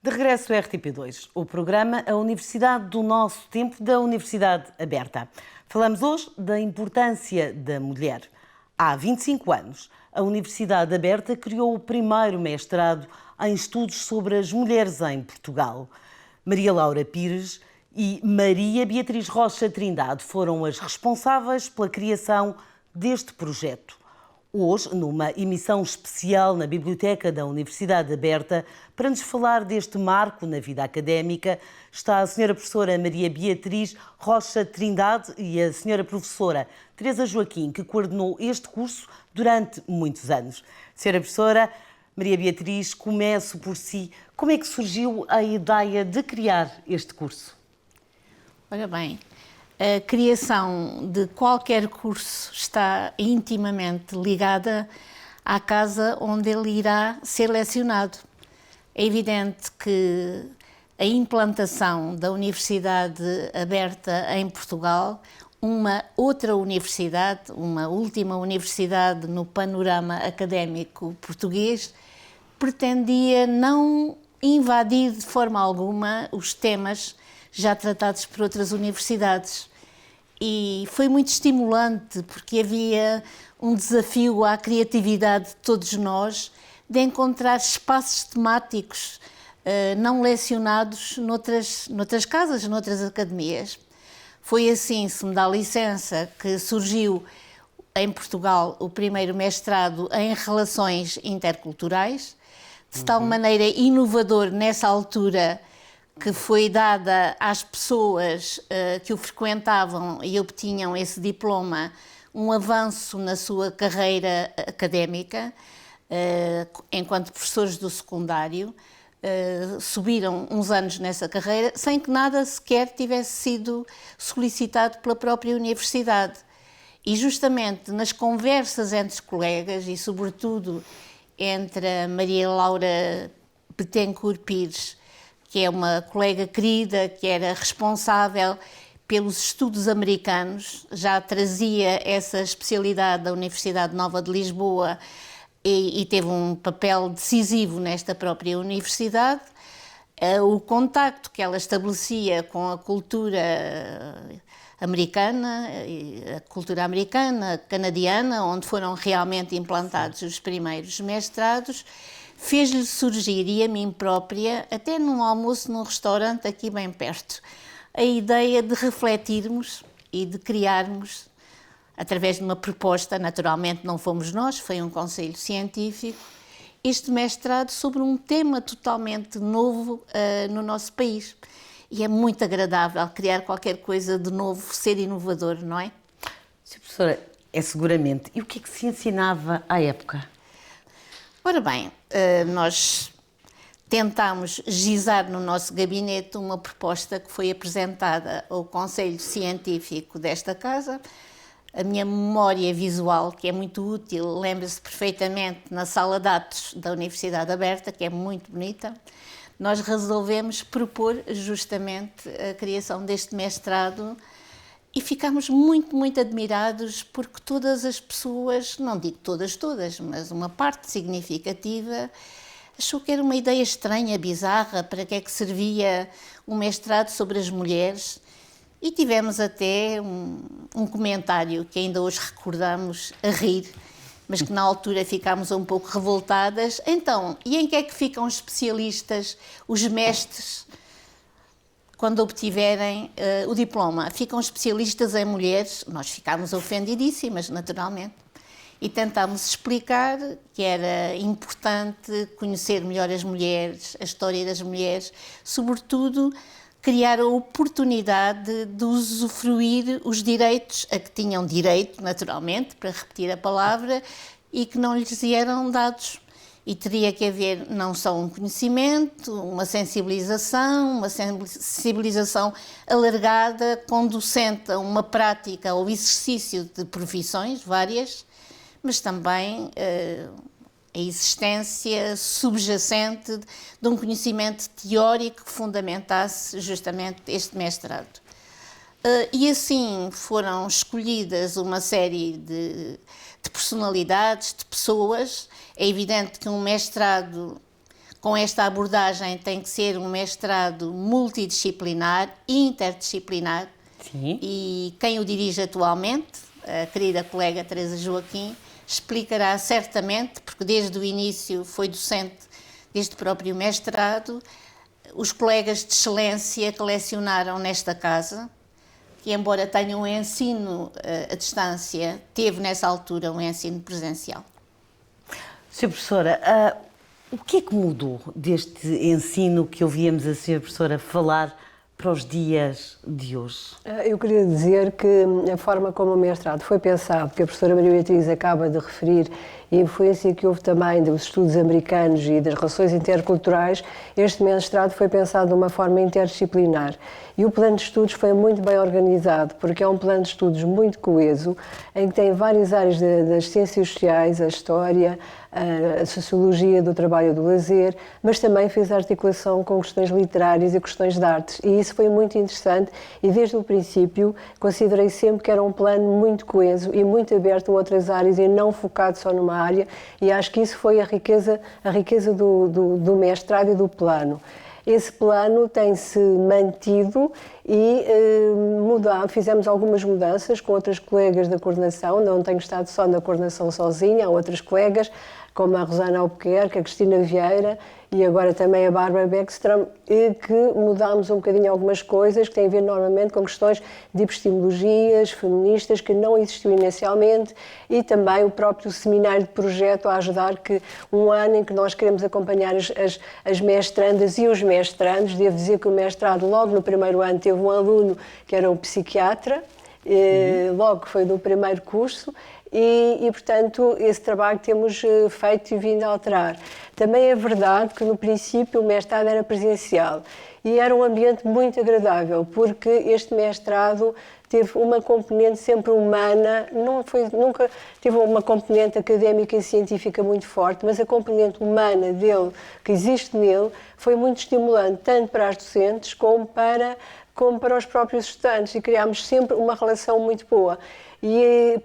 De regresso ao RTP2, o programa A Universidade do Nosso Tempo, da Universidade Aberta. Falamos hoje da importância da mulher. Há 25 anos, a Universidade Aberta criou o primeiro mestrado em estudos sobre as mulheres em Portugal. Maria Laura Pires e Maria Beatriz Rocha Trindade foram as responsáveis pela criação deste projeto. Hoje, numa emissão especial na Biblioteca da Universidade Aberta, para nos falar deste marco na vida académica, está a senhora professora Maria Beatriz Rocha Trindade e a senhora professora Teresa Joaquim, que coordenou este curso durante muitos anos. Senhora professora Maria Beatriz, começo por si. Como é que surgiu a ideia de criar este curso? Ora bem, a criação de qualquer curso está intimamente ligada à casa onde ele irá ser lecionado. É evidente que a implantação da Universidade Aberta em Portugal, uma outra universidade, uma última universidade no panorama académico português, pretendia não invadir de forma alguma os temas já tratados por outras universidades. E foi muito estimulante, porque havia um desafio à criatividade de todos nós de encontrar espaços temáticos não lecionados noutras casas, noutras academias. Foi assim, se me dá licença, que surgiu em Portugal o primeiro mestrado em Relações Interculturais, de tal maneira inovador nessa altura, que foi dada às pessoas que o frequentavam e obtinham esse diploma um avanço na sua carreira académica, enquanto professores do secundário, subiram uns anos nessa carreira sem que nada sequer tivesse sido solicitado pela própria universidade. E justamente nas conversas entre colegas e sobretudo entre a Maria Laura Betancourt Pires, que é uma colega querida, que era responsável pelos estudos americanos, já trazia essa especialidade da Universidade Nova de Lisboa e teve um papel decisivo nesta própria universidade. O contacto que ela estabelecia com a cultura americana, canadiana, onde foram realmente implantados os primeiros mestrados, fez-lhe surgir, e a mim própria, até num almoço num restaurante aqui bem perto, a ideia de refletirmos e de criarmos, através de uma proposta, naturalmente não fomos nós, foi um conselho científico, este mestrado sobre um tema totalmente novo no nosso país. E é muito agradável criar qualquer coisa de novo, ser inovador, não é? Sim, professora, é seguramente. E o que é que se ensinava à época? Ora bem, nós tentámos gizar no nosso gabinete uma proposta que foi apresentada ao Conselho Científico desta casa. A minha memória visual, que é muito útil, lembra-se perfeitamente na sala de atos da Universidade Aberta, que é muito bonita. Nós resolvemos propor justamente a criação deste mestrado e ficámos muito, muito admirados porque todas as pessoas, não digo todas, mas uma parte significativa, achou que era uma ideia estranha, bizarra, para que é que servia um mestrado sobre as mulheres. E tivemos até um comentário que ainda hoje recordamos a rir, mas que na altura ficámos um pouco revoltadas. Então, e em que é que ficam os especialistas, os mestres, quando obtiverem o diploma? Ficam especialistas em mulheres? Nós ficámos ofendidíssimas, naturalmente. E tentámos explicar que era importante conhecer melhor as mulheres, a história das mulheres, sobretudo criar a oportunidade de usufruir os direitos a que tinham direito, naturalmente, para repetir a palavra, e que não lhes eram dados. E teria que haver não só um conhecimento, uma sensibilização alargada, conducente a uma prática ou exercício de profissões várias, mas também a existência subjacente de um conhecimento teórico que fundamentasse justamente este mestrado. E assim foram escolhidas uma série de personalidades, de pessoas. É evidente que um mestrado com esta abordagem tem que ser um mestrado multidisciplinar, interdisciplinar. Sim. E quem o dirige atualmente, a querida colega Teresa Joaquim, explicará certamente, porque desde o início foi docente deste próprio mestrado, os colegas de excelência que lecionaram nesta casa, que embora tenham um ensino à distância, teve nessa altura um ensino presencial. Sra. Professora, o que é que mudou deste ensino que ouvíamos a Sra. Professora falar para os dias de hoje? Eu queria dizer que a forma como o mestrado foi pensado, que a professora Maria Beatriz acaba de referir, e a influência que houve também dos estudos americanos e das relações interculturais, este mestrado foi pensado de uma forma interdisciplinar. E o plano de estudos foi muito bem organizado, porque é um plano de estudos muito coeso, em que tem várias áreas das ciências sociais, a história, a sociologia do trabalho e do lazer, mas também fez a articulação com questões literárias e questões de artes. E isso foi muito interessante e desde o princípio considerei sempre que era um plano muito coeso e muito aberto a outras áreas e não focado só numa área, e acho que isso foi a riqueza do mestrado e do plano. Esse plano tem-se mantido e fizemos algumas mudanças com outras colegas da coordenação, não tenho estado só na coordenação sozinha, há outras colegas, como a Rosana Albuquerque, a Cristina Vieira e agora também a Bárbara Beckström, que mudámos um bocadinho algumas coisas que têm a ver normalmente com questões de epistemologias feministas que não existiam inicialmente, e também o próprio seminário de projeto a ajudar, que um ano em que nós queremos acompanhar as mestrandas e os mestrandos. Devo dizer que o mestrado logo no primeiro ano teve um aluno que era um psiquiatra, logo que foi do primeiro curso, e, portanto, esse trabalho temos feito e vindo a alterar. Também é verdade que, no princípio, o mestrado era presencial e era um ambiente muito agradável, porque este mestrado teve uma componente sempre humana, nunca teve uma componente académica e científica muito forte, mas a componente humana dele, que existe nele, foi muito estimulante, tanto para as docentes como para os próprios estudantes, e criámos sempre uma relação muito boa.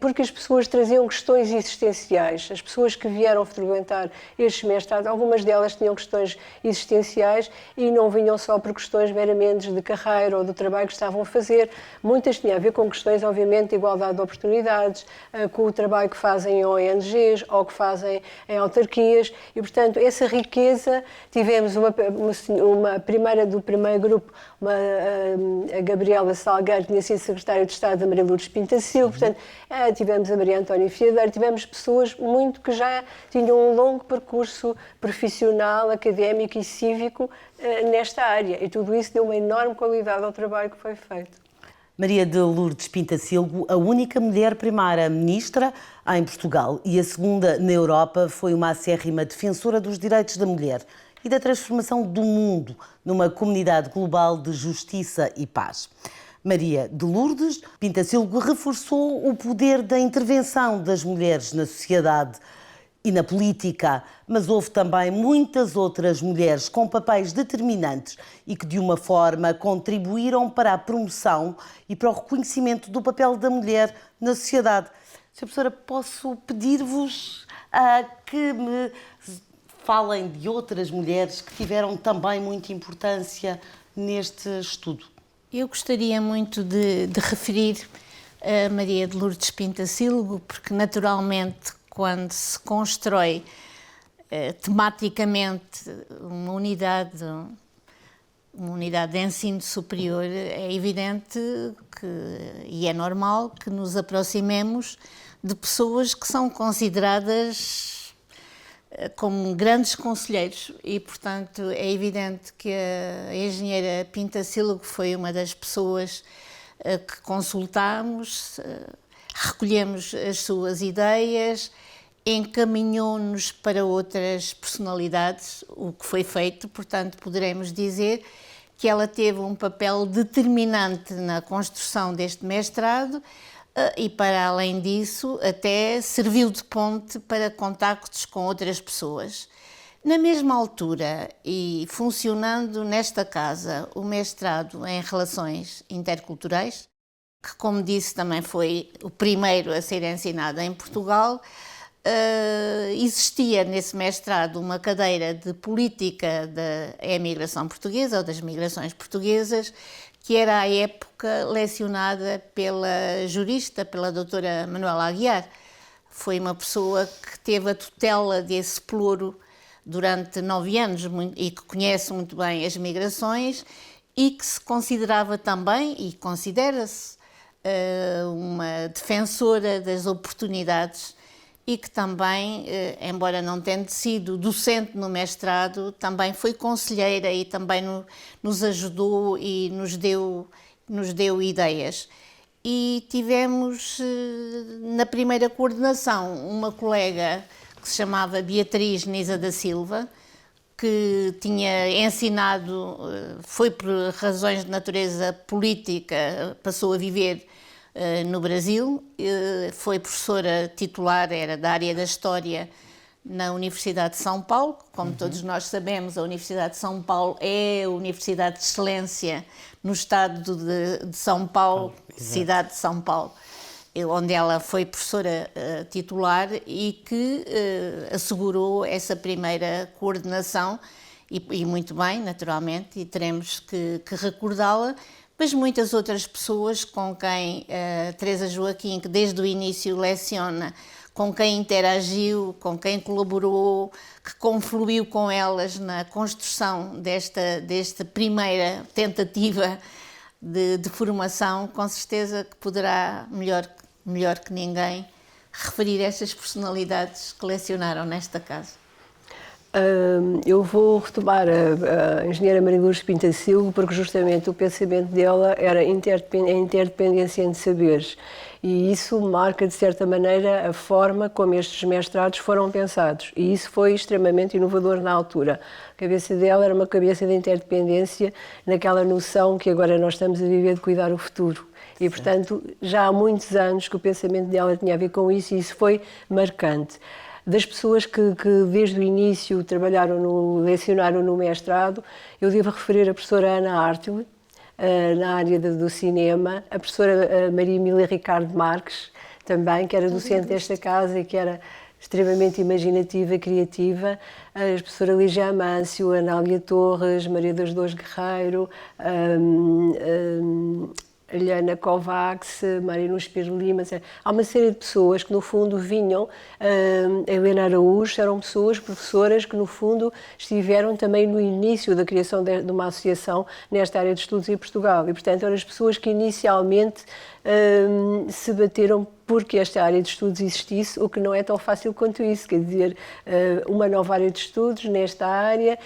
Porque as pessoas traziam questões existenciais. As pessoas que vieram frequentar estes mestrados, algumas delas tinham questões existenciais e não vinham só por questões meramente de carreira ou do trabalho que estavam a fazer. Muitas tinham a ver com questões, obviamente, de igualdade de oportunidades, com o trabalho que fazem em ONGs ou que fazem em autarquias. E, portanto, essa riqueza, tivemos uma primeira do primeiro grupo, a Gabriela Salgueiro, tinha sido secretária de Estado da Maria Lourdes Pintacilgo, portanto, tivemos a Maria Antónia Fiadeiro, tivemos pessoas muito que já tinham um longo percurso profissional, académico e cívico nesta área, e tudo isso deu uma enorme qualidade ao trabalho que foi feito. Maria de Lourdes Pintacilgo, a única mulher primeira-ministra em Portugal e a segunda na Europa, foi uma acérrima defensora dos direitos da mulher e da transformação do mundo numa comunidade global de justiça e paz. Maria de Lourdes Pintacilgo reforçou o poder da intervenção das mulheres na sociedade e na política, mas houve também muitas outras mulheres com papéis determinantes e que, de uma forma, contribuíram para a promoção e para o reconhecimento do papel da mulher na sociedade. Sra. Professora, posso pedir-vos que me falem de outras mulheres que tiveram também muita importância neste estudo? Eu gostaria muito de referir a Maria de Lourdes Pintacilgo, porque naturalmente quando se constrói tematicamente uma unidade de ensino superior, é evidente e é normal que nos aproximemos de pessoas que são consideradas como grandes conselheiros e, portanto, é evidente que a engenheira Pintacilgo foi uma das pessoas que consultámos, recolhemos as suas ideias, encaminhou-nos para outras personalidades, o que foi feito, portanto, poderemos dizer que ela teve um papel determinante na construção deste mestrado, e, para além disso, até serviu de ponte para contactos com outras pessoas. Na mesma altura, e funcionando nesta casa, o mestrado em Relações Interculturais, que, como disse, também foi o primeiro a ser ensinado em Portugal, existia nesse mestrado uma cadeira de política da imigração portuguesa ou das migrações portuguesas, que era à época lecionada pela jurista, pela doutora Manuela Aguiar. Foi uma pessoa que teve a tutela desse pelouro durante 9 anos e que conhece muito bem as migrações e que se considerava também, e considera-se, uma defensora das oportunidades e que também, embora não tendo sido docente no mestrado, também foi conselheira e também nos ajudou e nos deu ideias. E tivemos na primeira coordenação uma colega que se chamava Beatriz Nisa da Silva, que tinha ensinado, foi por razões de natureza política, passou a viver no Brasil, foi professora titular, era da área da História na Universidade de São Paulo. Como todos nós sabemos, a Universidade de São Paulo é a Universidade de Excelência no estado de São Paulo, cidade de São Paulo, onde ela foi professora titular e que assegurou essa primeira coordenação, e muito bem, naturalmente, e teremos que recordá-la, mas muitas outras pessoas com quem Teresa Joaquim, que desde o início leciona, com quem interagiu, com quem colaborou, que confluiu com elas na construção desta primeira tentativa de formação, com certeza que poderá, melhor que ninguém, referir estas personalidades que lecionaram nesta casa. Eu vou retomar a engenheira Maria Lourdes Pintacilgo, porque justamente o pensamento dela era a interdependência entre saberes, e isso marca, de certa maneira, a forma como estes mestrados foram pensados, e isso foi extremamente inovador na altura. A cabeça dela era uma cabeça de interdependência, naquela noção que agora nós estamos a viver de cuidar o futuro. E, portanto, já há muitos anos que o pensamento dela tinha a ver com isso, e isso foi marcante. Das pessoas que desde o início lecionaram no mestrado, eu devo referir a professora Ana Artel, na área do cinema, a professora Maria Emília Ricardo Marques, também, que era docente desta casa e que era extremamente imaginativa e criativa, a professora Lígia Amâncio, Anália Torres, Maria das Dores Guerreiro, Eliana Kovacs, Marina Espírito Lima, há uma série de pessoas que no fundo vinham, a Helena Araújo, eram professoras que no fundo estiveram também no início da criação de uma associação nesta área de estudos em Portugal, e portanto eram as pessoas que inicialmente se bateram porque esta área de estudos existisse, o que não é tão fácil quanto isso, quer dizer, uma nova área de estudos nesta área,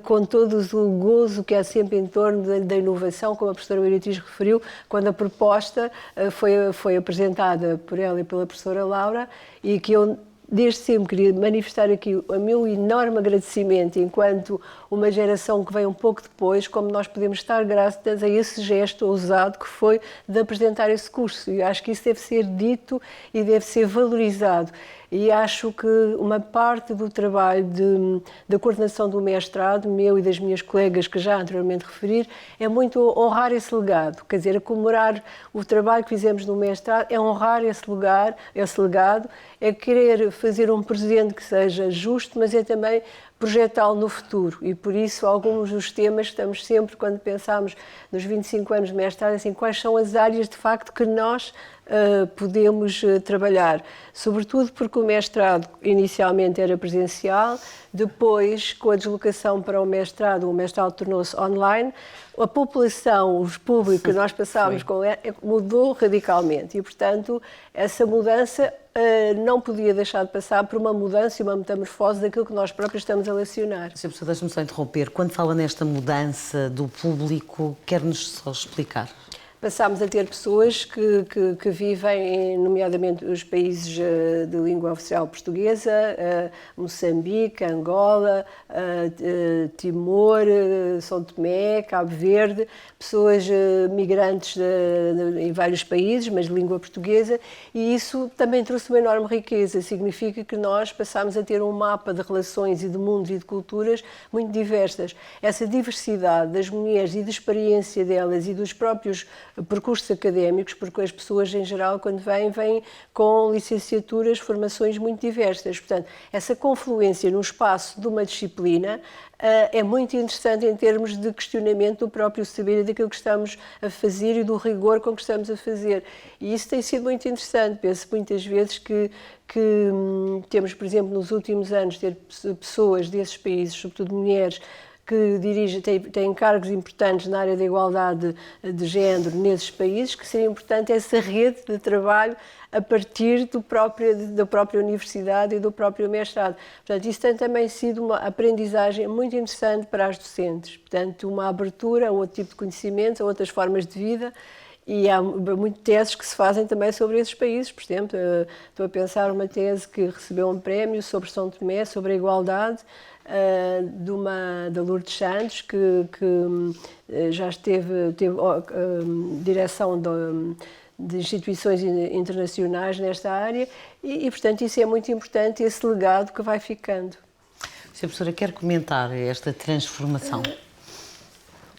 com todo o gozo que há sempre em torno da inovação, como a professora Beatriz referiu, quando a proposta foi apresentada por ela e pela professora Laura, e que eu desde sempre queria manifestar aqui o meu enorme agradecimento enquanto uma geração que veio um pouco depois, como nós podemos estar graças a esse gesto ousado que foi de apresentar esse curso. E acho que isso deve ser dito e deve ser valorizado. E acho que uma parte do trabalho da coordenação do mestrado, meu e das minhas colegas que já anteriormente referi, é muito honrar esse legado. Quer dizer, comemorar o trabalho que fizemos no mestrado, é honrar esse legado, é querer fazer um presente que seja justo, mas é também projetá-lo no futuro. E por isso, alguns dos temas, estamos sempre, quando pensamos nos 25 anos de mestrado, assim, quais são as áreas de facto que nós podemos trabalhar, sobretudo porque o mestrado inicialmente era presencial, depois com a deslocação para o mestrado tornou-se online, a população, o público que nós passávamos com ele mudou radicalmente e, portanto, essa mudança não podia deixar de passar por uma mudança e uma metamorfose daquilo que nós próprios estamos a lecionar. Sr. Professor, deixe-me só interromper. Quando fala nesta mudança do público, quer-nos só explicar? Passámos a ter pessoas que vivem, nomeadamente, os países de língua oficial portuguesa, Moçambique, Angola, Timor, São Tomé, Cabo Verde, pessoas migrantes em vários países, mas de língua portuguesa, e isso também trouxe uma enorme riqueza. Significa que nós passámos a ter um mapa de relações e de mundos e de culturas muito diversas. Essa diversidade das mulheres e da experiência delas e dos próprios percursos académicos, porque as pessoas em geral, quando vêm com licenciaturas, formações muito diversas. Portanto, essa confluência no espaço de uma disciplina é muito interessante em termos de questionamento do próprio saber e daquilo que estamos a fazer e do rigor com que estamos a fazer. E isso tem sido muito interessante. Penso muitas vezes que temos, por exemplo, nos últimos anos, ter pessoas desses países, sobretudo mulheres, que têm cargos importantes na área da igualdade de género nesses países, que seria importante essa rede de trabalho a partir da própria universidade e do próprio mestrado. Portanto, isso tem também sido uma aprendizagem muito interessante para as docentes. Portanto, uma abertura a outro tipo de conhecimentos, a outras formas de vida. E há muitas teses que se fazem também sobre esses países. Por exemplo, estou a pensar uma tese que recebeu um prémio sobre São Tomé, sobre a igualdade, da Lourdes Santos, que já teve direção de instituições internacionais nesta área e, portanto, isso é muito importante, esse legado que vai ficando. Sra. Professora, quer comentar esta transformação?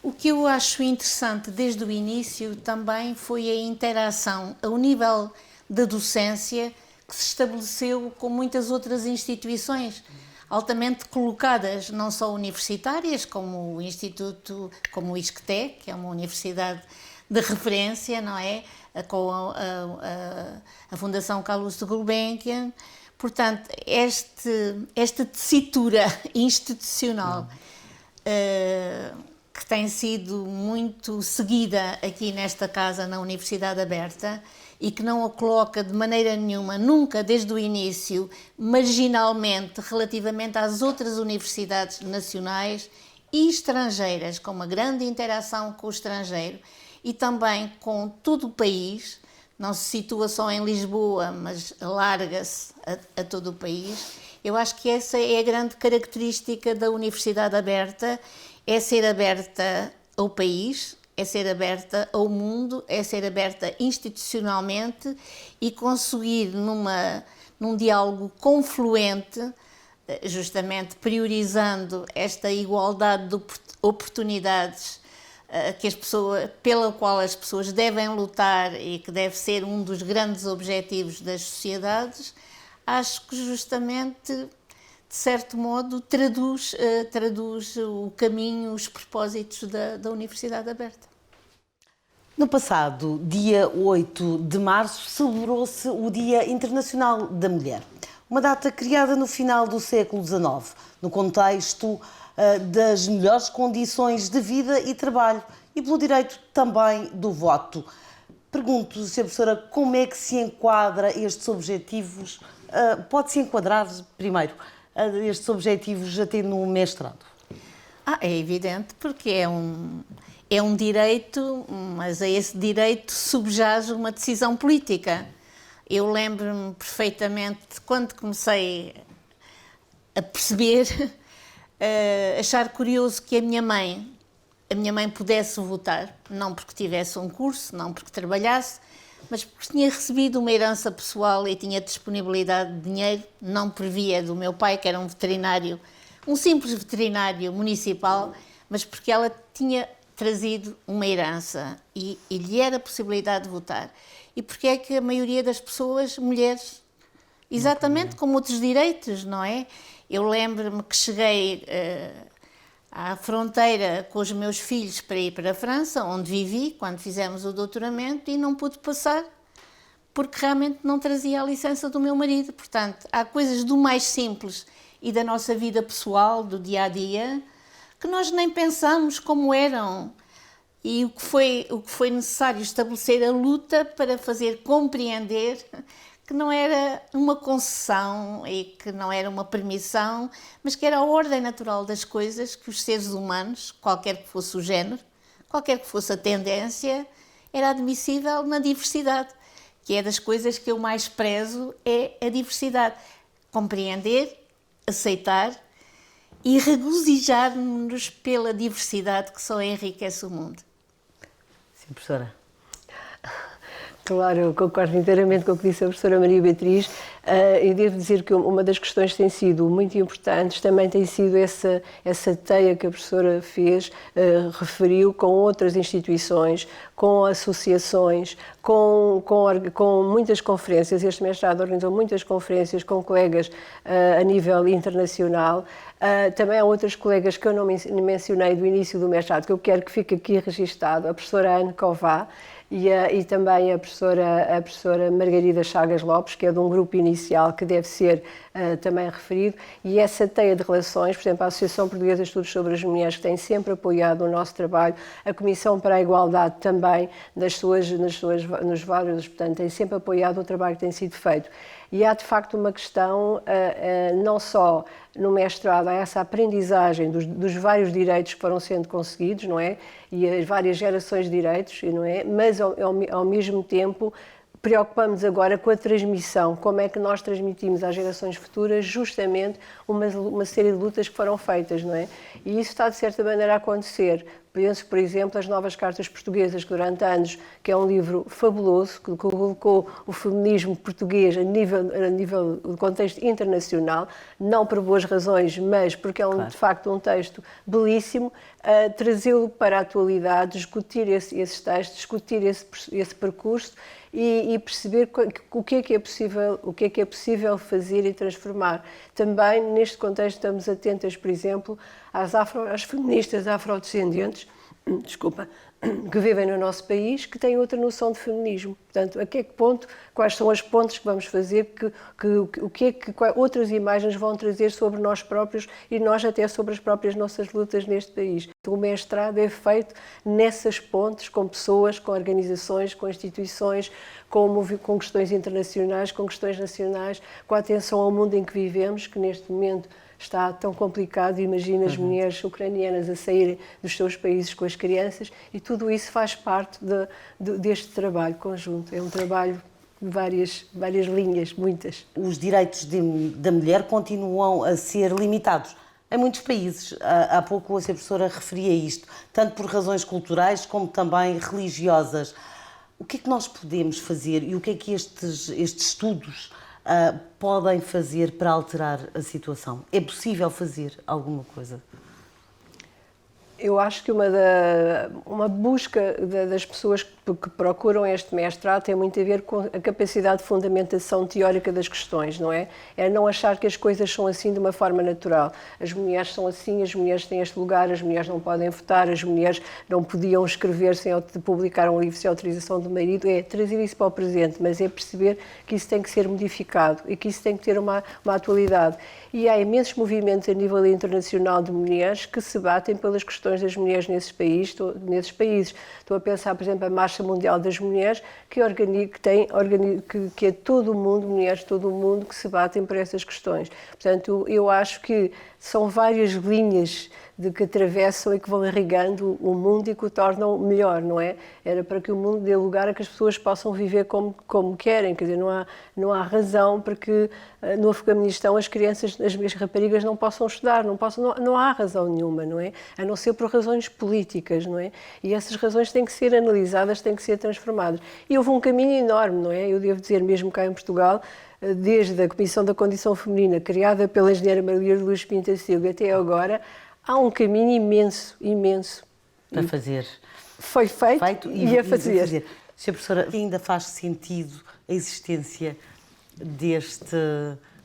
O que eu acho interessante desde o início também foi a interação ao nível da docência que se estabeleceu com muitas outras instituições altamente colocadas, não só universitárias, como o Instituto, como o ISCTE, que é uma universidade de referência, não é? Com a Fundação Carlos de Gulbenkian. Portanto, esta tessitura institucional que tem sido muito seguida aqui nesta casa, na Universidade Aberta, e que não a coloca de maneira nenhuma, nunca desde o início, marginalmente relativamente às outras universidades nacionais e estrangeiras, com uma grande interação com o estrangeiro e também com todo o país, não se situa só em Lisboa, mas alarga-se a todo o país. Eu acho que essa é a grande característica da Universidade Aberta, é ser aberta ao país, é ser aberta ao mundo, é ser aberta institucionalmente e conseguir num diálogo confluente, justamente priorizando esta igualdade de oportunidades pela qual as pessoas devem lutar e que deve ser um dos grandes objetivos das sociedades, acho que justamente, de certo modo, traduz o caminho, os propósitos da Universidade Aberta. No passado, dia 8 de março, celebrou-se o Dia Internacional da Mulher, uma data criada no final do século XIX, no contexto das melhores condições de vida e trabalho e pelo direito também do voto. Pergunto, Sra. Professora, como é que se enquadra estes objetivos? Pode-se enquadrar, primeiro, estes objetivos até no mestrado? É evidente, porque é um direito, mas a esse direito subjaz uma decisão política. Eu lembro-me perfeitamente de quando comecei a perceber, achar curioso que a minha mãe pudesse votar, não porque tivesse um curso, não porque trabalhasse, mas porque tinha recebido uma herança pessoal e tinha disponibilidade de dinheiro, não previa do meu pai, que era um veterinário, um simples veterinário municipal, mas porque ela tinha trazido uma herança e lhe era a possibilidade de votar. E porque é que a maioria das pessoas, mulheres, exatamente como outros direitos, não é? Eu lembro-me que cheguei à fronteira com os meus filhos para ir para a França, onde vivi, quando fizemos o doutoramento, e não pude passar, porque realmente não trazia a licença do meu marido. Portanto, há coisas do mais simples e da nossa vida pessoal, do dia-a-dia, que nós nem pensamos como eram. E o que foi necessário estabelecer a luta para fazer compreender que não era uma concessão e que não era uma permissão, mas que era a ordem natural das coisas, que os seres humanos, qualquer que fosse o género, qualquer que fosse a tendência, era admissível na diversidade, que é das coisas que eu mais prezo, é a diversidade. Compreender, aceitar e regozijar-nos pela diversidade que só enriquece o mundo. Sim, professora. Claro, eu concordo inteiramente com o que disse a professora Maria Beatriz. E devo dizer que uma das questões que tem sido muito importantes também tem sido essa teia que a professora fez, referiu, com outras instituições, com associações, com muitas conferências. Este mestrado organizou muitas conferências com colegas a nível internacional. Também há outras colegas que eu não mencionei do início do mestrado, que eu quero que fique aqui registado, a professora Anne Cová, e também a professora Margarida Chagas Lopes, que é de um grupo inicial que deve ser também referido, e essa teia de relações, por exemplo, a Associação Portuguesa de Estudos sobre as Mulheres, que tem sempre apoiado o nosso trabalho, a Comissão para a Igualdade também, nos vários, portanto, tem sempre apoiado o trabalho que tem sido feito. E há, de facto, uma questão, não só no mestrado, há essa aprendizagem dos vários direitos que foram sendo conseguidos, não é? E as várias gerações de direitos, não é? Mas, ao mesmo tempo, preocupamos agora com a transmissão, como é que nós transmitimos às gerações futuras justamente uma série de lutas que foram feitas, não é? E isso está, de certa maneira, a acontecer. Penso, por exemplo, as Novas Cartas Portuguesas, que durante anos, que é um livro fabuloso, que colocou o feminismo português a nível do contexto internacional, não por boas razões, mas porque é, de facto, um texto belíssimo, trazê-lo para a atualidade, discutir esses textos, discutir esse percurso e perceber o que é possível fazer e transformar. Também, neste contexto, estamos atentas, por exemplo, às feministas afrodescendentes, que vivem no nosso país, que têm outra noção de feminismo. Portanto, a que ponto, quais são as pontes que vamos fazer, quais outras imagens vão trazer sobre nós próprios e nós até sobre as próprias nossas lutas neste país. O mestrado é feito nessas pontes, com pessoas, com organizações, com instituições, com questões internacionais, com questões nacionais, com a atenção ao mundo em que vivemos, que neste momento está tão complicado. Imagina as mulheres ucranianas a saírem dos seus países com as crianças, e tudo isso faz parte deste trabalho conjunto. É um trabalho de várias linhas, muitas. Os direitos da mulher continuam a ser limitados em muitos países. Há pouco a professora referia isto, tanto por razões culturais como também religiosas. O que é que nós podemos fazer e o que é que estes estudos podem fazer para alterar a situação? É possível fazer alguma coisa? Eu acho que uma busca das pessoas que procuram este mestrado tem muito a ver com a capacidade de fundamentação teórica das questões, não é? É não achar que as coisas são assim de uma forma natural. As mulheres são assim, as mulheres têm este lugar, as mulheres não podem votar, as mulheres não podiam escrever sem publicar um livro sem autorização do marido. É trazer isso para o presente, mas é perceber que isso tem que ser modificado e que isso tem que ter uma atualidade. E há imensos movimentos a nível internacional de mulheres que se batem pelas questões das mulheres nesses países. Estou a pensar, por exemplo, a Marcha Mundial das Mulheres, que é todo o mundo, mulheres de todo o mundo, que se batem por essas questões. Portanto, eu acho que são várias linhas que atravessam e que vão irrigando o mundo e que o tornam melhor, não é? Era para que o mundo dê lugar a que as pessoas possam viver como querem, quer dizer, não há razão para que no Afeganistão as raparigas não possam estudar, não há razão nenhuma, não é? A não ser por razões políticas, não é? E essas razões têm que ser analisadas, têm que ser transformadas. E houve um caminho enorme, não é? Eu devo dizer, mesmo cá em Portugal, desde a Comissão da Condição Feminina, criada pela engenheira Maria de Lourdes Pinto da Silva até agora, há um caminho imenso. Para fazer. Foi feito e a fazer. Sra. Professora, ainda faz sentido a existência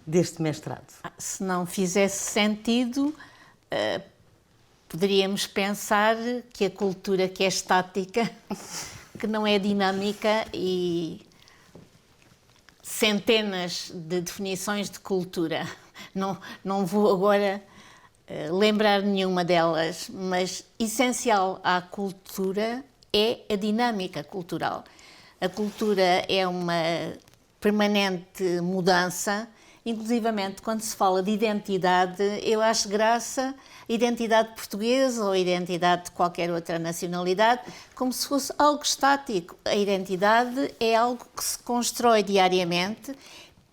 deste mestrado? Se não fizesse sentido, poderíamos pensar que a cultura que é estática, que não é dinâmica, e centenas de definições de cultura. Não vou agora lembrar nenhuma delas, mas essencial à cultura é a dinâmica cultural. A cultura é uma permanente mudança, inclusivamente quando se fala de identidade, eu acho graça a identidade portuguesa ou a identidade de qualquer outra nacionalidade, como se fosse algo estático. A identidade é algo que se constrói diariamente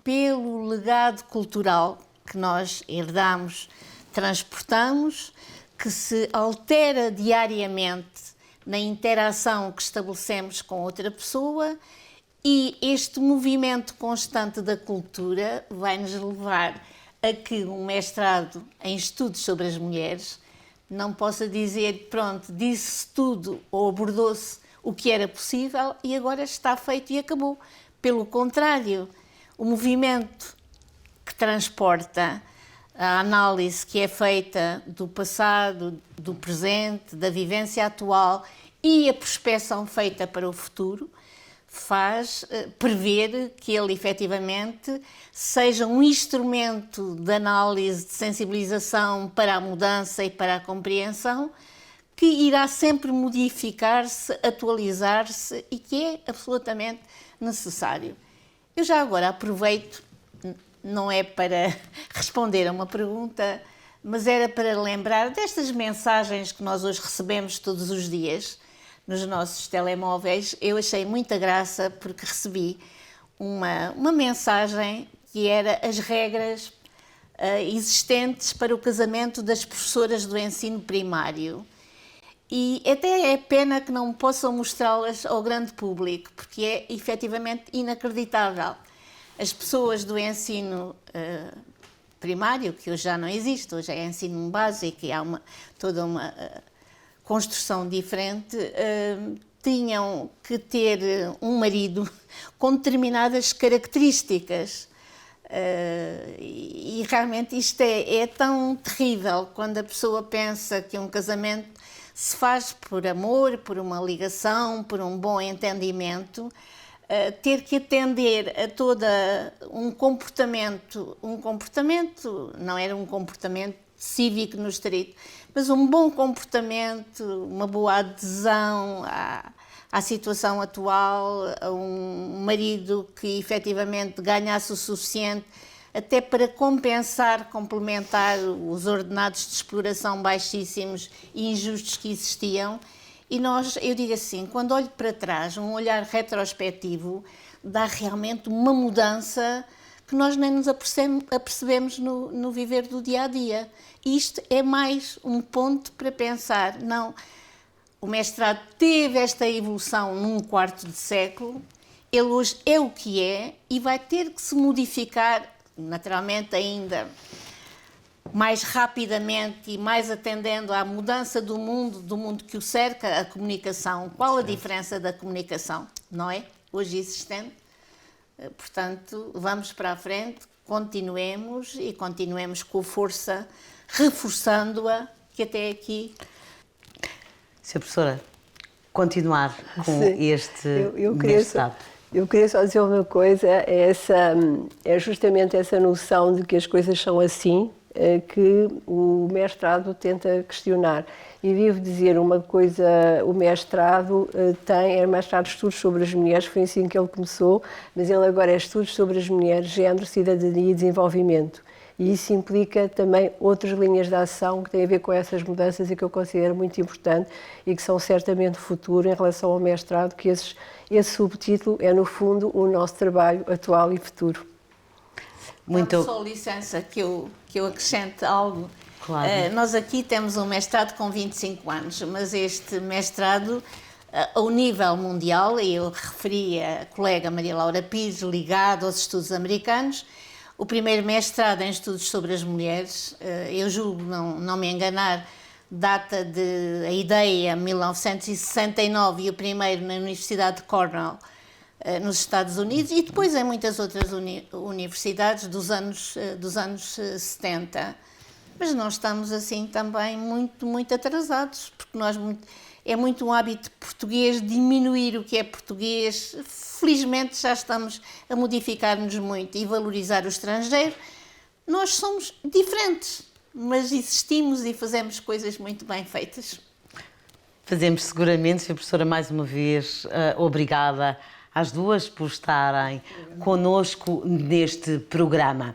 pelo legado cultural que nós herdamos, transportamos, que se altera diariamente na interação que estabelecemos com outra pessoa E este movimento constante da cultura vai-nos levar a que um mestrado em estudos sobre as mulheres não possa dizer, pronto, disse-se tudo ou abordou-se o que era possível e agora está feito e acabou. Pelo contrário, o movimento que transporta a análise que é feita do passado, do presente, da vivência atual e a prospeção feita para o futuro, faz prever que ele efetivamente seja um instrumento de análise, de sensibilização para a mudança e para a compreensão, que irá sempre modificar-se, atualizar-se e que é absolutamente necessário. Eu já agora aproveito, não é para responder a uma pergunta, mas era para lembrar destas mensagens que nós hoje recebemos todos os dias nos nossos telemóveis. Eu achei muita graça porque recebi uma mensagem que era as regras existentes para o casamento das professoras do ensino primário. E até é pena que não possam mostrá-las ao grande público, porque é efetivamente inacreditável. As pessoas do ensino primário, que hoje já não existe, hoje é ensino básico e há toda uma construção diferente, tinham que ter um marido com determinadas características. E realmente isto é tão terrível quando a pessoa pensa que um casamento se faz por amor, por uma ligação, por um bom entendimento, ter que atender a todo um comportamento, não era um comportamento cívico no estrito, mas um bom comportamento, uma boa adesão à situação atual, a um marido que efetivamente ganhasse o suficiente até para complementar os ordenados de exploração baixíssimos e injustos que existiam. E eu digo assim, quando olho para trás, um olhar retrospectivo, dá realmente uma mudança que nós nem nos apercebemos no viver do dia-a-dia. Isto é mais um ponto para pensar, não, o mestrado teve esta evolução num quarto de século, ele hoje é o que é e vai ter que se modificar, naturalmente ainda mais rapidamente e mais atendendo à mudança do mundo que o cerca, a comunicação. Qual a diferença da comunicação, não é? Hoje existente. Portanto, vamos para a frente, continuemos com força, reforçando-a, que até aqui... Sra. Professora, continuar com este mestrado. Eu queria só dizer uma coisa, é justamente essa noção de que as coisas são assim, que o mestrado tenta questionar. E devo dizer uma coisa, o mestrado é mestrado de estudos sobre as mulheres, foi assim que ele começou, mas ele agora é estudos sobre as mulheres, género, cidadania e desenvolvimento. E isso implica também outras linhas de ação que têm a ver com essas mudanças e que eu considero muito importante e que são certamente futuro em relação ao mestrado, que esse subtítulo é, no fundo, o nosso trabalho atual e futuro. Muito... Só licença que eu acrescente algo. Claro. Nós aqui temos um mestrado com 25 anos, mas este mestrado, ao nível mundial, e eu referi a colega Maria Laura Pires, ligado aos estudos americanos, o primeiro mestrado em estudos sobre as mulheres, eu julgo não me enganar, data a ideia 1969 e o primeiro na Universidade de Cornell, nos Estados Unidos, e depois em muitas outras universidades dos anos 70. Mas nós estamos assim também muito atrasados, porque é muito um hábito português diminuir o que é português. Felizmente já estamos a modificar-nos muito e valorizar o estrangeiro. Nós somos diferentes, mas existimos e fazemos coisas muito bem feitas. Fazemos seguramente, Sra. Professora, mais uma vez, obrigada às duas por estarem connosco neste programa.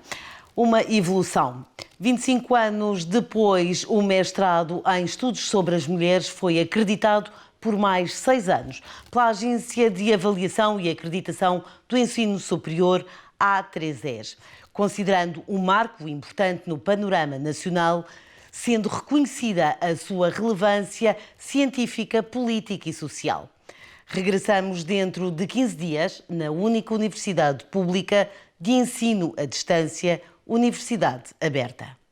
Uma evolução. 25 anos depois, o mestrado em estudos sobre as mulheres foi acreditado por mais 6 anos pela Agência de Avaliação e Acreditação do Ensino Superior, A3ES, considerando um marco importante no panorama nacional, sendo reconhecida a sua relevância científica, política e social. Regressamos dentro de 15 dias na única universidade pública de ensino à distância, Universidade Aberta.